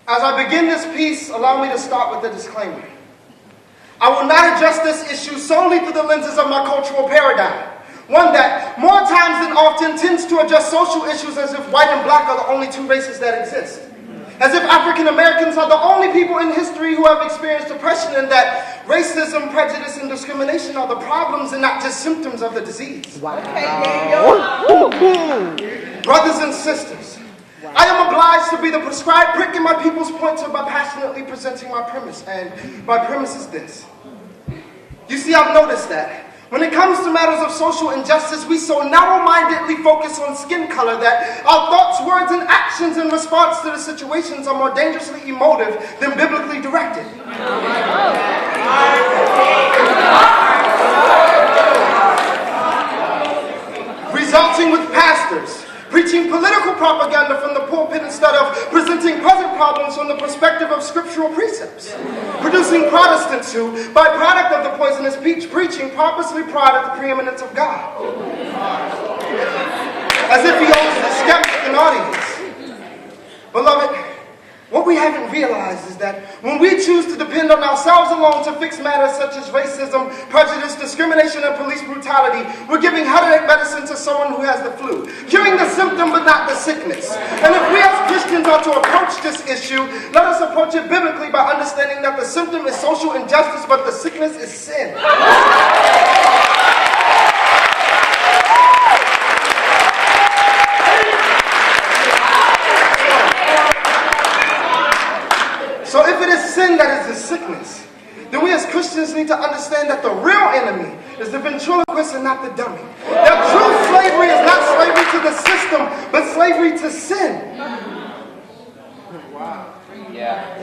As I begin this piece, allow me to start with a disclaimer. I will not address this issue solely through the lenses of my cultural paradigm, one that, more times than often, tends to address social issues as if white and black are the only two races that exist. As if African Americans are the only people in history who have experienced oppression, and that racism, prejudice, and discrimination are the problems and not just symptoms of the disease. Wow. Brothers and sisters, I am obliged to be the prescribed prick in my people's pointer by passionately presenting my premise. And my premise is this. You see, I've noticed that when it comes to matters of social injustice, we so narrow-mindedly focus on skin color that our thoughts, words, and actions in response to the situations are more dangerously emotive than biblically directed. Resulting with pastors preaching political propaganda from the pulpit instead of presenting present problems from the perspective of scriptural precepts. Producing Protestants who, by product of the poisonous peach preaching, pompously pride at the preeminence of God. As if he owns the skeptic an audience. Beloved, what we haven't realized is that when we choose to depend on ourselves alone to fix matters such as racism, prejudice, discrimination, and police brutality, we're giving headache medicine to someone who has the flu, curing the symptom but not the sickness. And if we as Christians are to approach this issue, let us approach it biblically by understanding that the symptom is social injustice, but the sickness is sin. So if it is sin that is the sickness, then we as Christians need to understand that the real enemy is the ventriloquist and not the dummy. That true slavery is not slavery to the system, but slavery to sin. Wow. Yeah.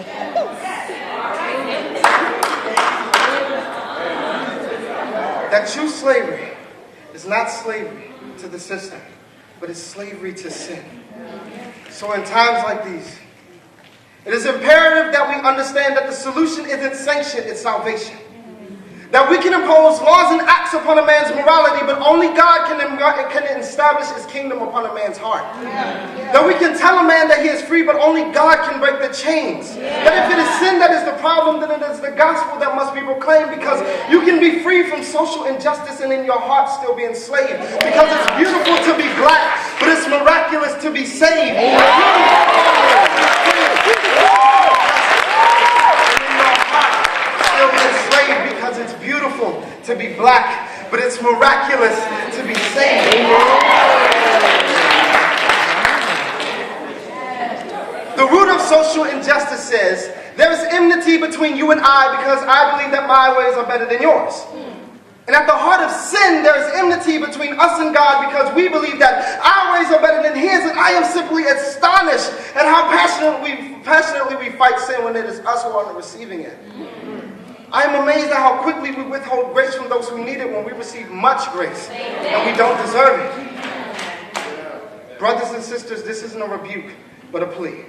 That true slavery is not slavery to the system, but it's slavery to sin. So in times like these, it is imperative that we understand that the solution isn't sanction, it's salvation. That we can impose laws and acts upon a man's morality, but only God can establish his kingdom upon a man's heart. That we can tell a man that he is free, but only God can break the chains. That if it is sin that is the problem, then it is the gospel that must be proclaimed, because you can be free from social injustice and in your heart still be enslaved. Because it's beautiful to be black, but it's miraculous to be saved. Because it's beautiful to be black, but it's miraculous to be saved. The root of social injustice says, there is enmity between you and I because I believe that my ways are better than yours. And at the heart of sin, there is enmity between us and God because we believe that our ways are better than his, and I am simply astonished at how passionately we fight sin when it is us who are receiving it. I am amazed at how quickly we withhold grace from those who need it when we receive much grace and we don't deserve it. Brothers and sisters, this isn't a rebuke, but a plea.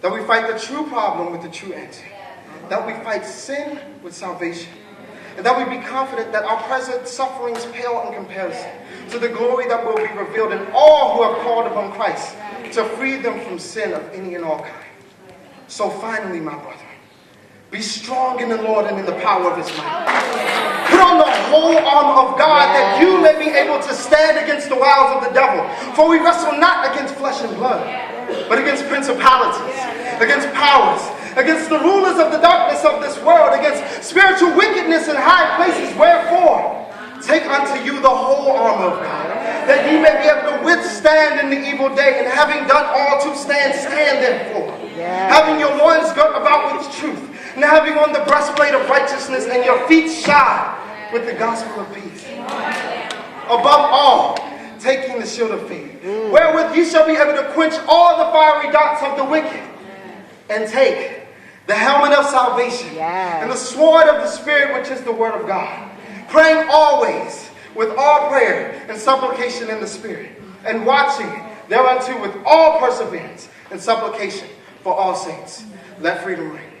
That we fight the true problem with the true answer. That we fight sin with salvation. And that we be confident that our present sufferings pale in comparison to the glory that will be revealed in all who have called upon Christ to free them from sin of any and all kind. So finally, my brother, be strong in the Lord and in the power of his might. Put on the whole armor of God that you may be able to stand against the wiles of the devil. For we wrestle not against flesh and blood, but against principalities, against powers, against the rulers of the darkness of this world, against spiritual wickedness in high places. Wherefore, take unto you the whole armor of God, that ye may be able to withstand in the evil day, and having done all to stand, stand therefore. Having your loins girt about with truth, and having on the breastplate of righteousness, and your feet shod with the gospel of peace. Above all, taking the shield of faith, wherewith ye shall be able to quench all the fiery darts of the wicked, and take the helmet of salvation, and the sword of the Spirit, which is the word of God, praying always with all prayer and supplication in the Spirit, and watching thereunto with all perseverance and supplication for all saints. Let freedom reign.